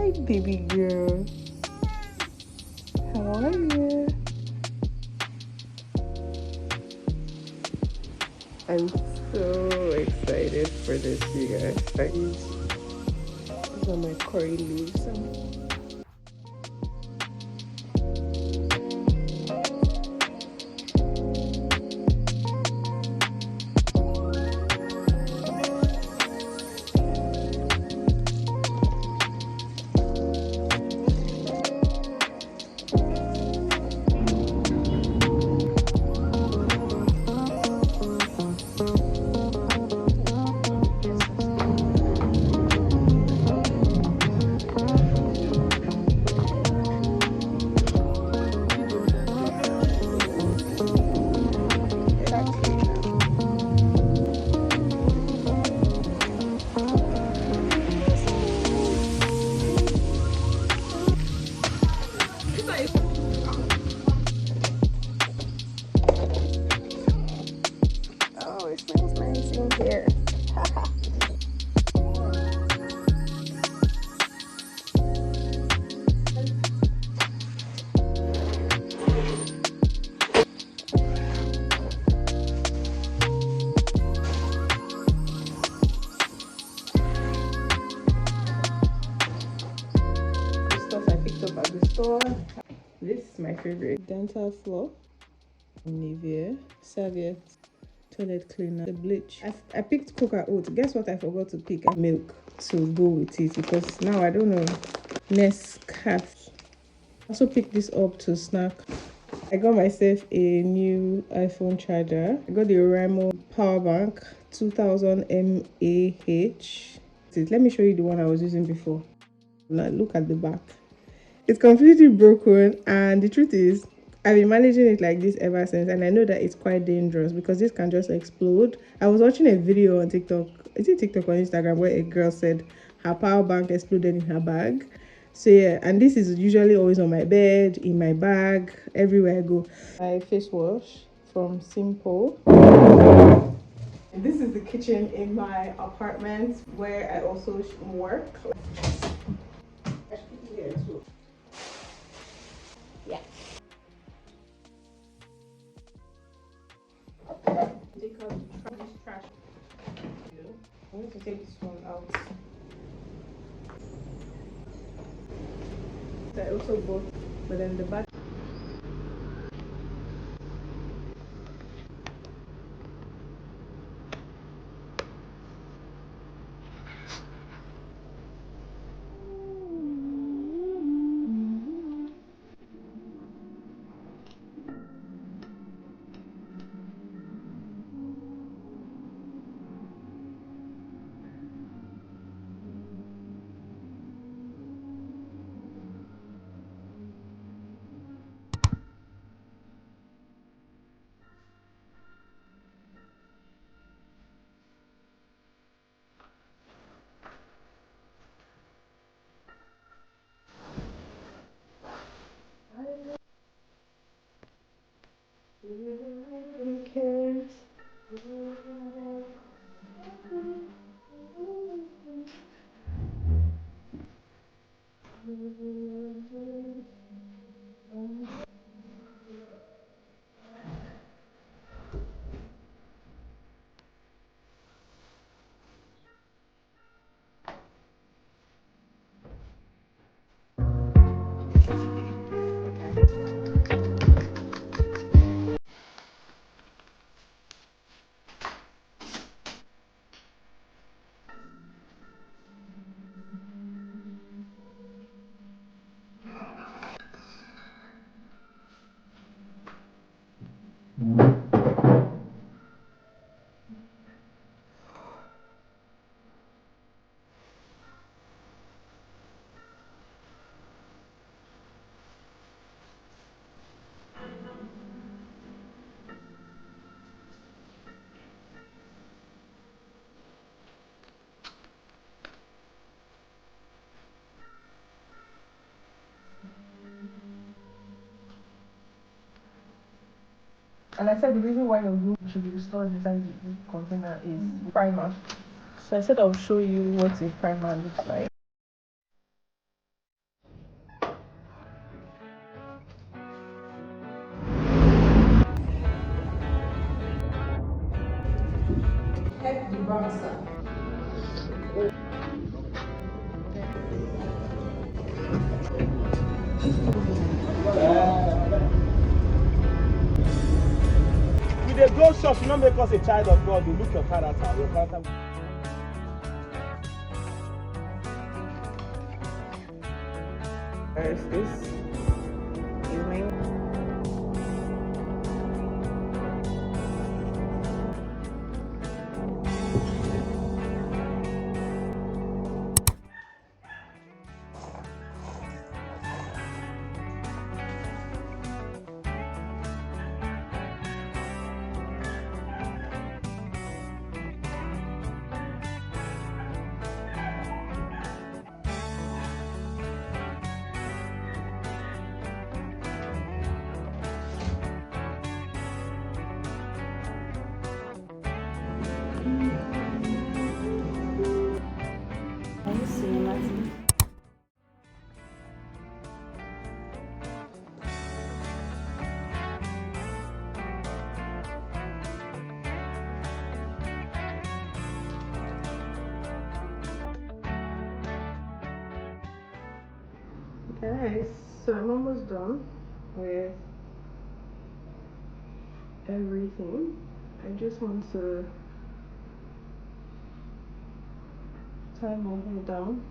Hi, baby girl. How are you? I'm so excited for this, you guys. These are my curry leaves. Oh, it smells nice in here. The stuff I picked up at the store. This is my favorite. Dental floss, Nivea, serviette, toilet cleaner, the bleach. I picked cocoa oat. Guess what I forgot to pick? Milk to go with it because now I don't know. Nescafe. I also picked this up to snack. I got myself a new iPhone charger. I got the Ramo power bank 2000 mAh. Let me show you the one I was using before. Now look at the back. It's completely broken, and the truth is I've been managing it like this ever since, and I know that it's quite dangerous because this can just explode. I was watching a video on TikTok, is it TikTok or Instagram, where a girl said her power bank exploded in her bag. So yeah, and this is usually always on my bed, in my bag, everywhere I go. My face wash from Simple. This is the kitchen in my apartment where I also work. Yeah. Take out this trash. I need to take this one out. I also bought, but then the back. Who cares? And I said the reason why your room should be restored inside the container is primer. So I said I'll show you what a primer looks like. With a gold shop, you not make us a child of God. You look your character. Your character. There's this evening. Guys, so I'm almost done with everything. I just want to tie my hair down.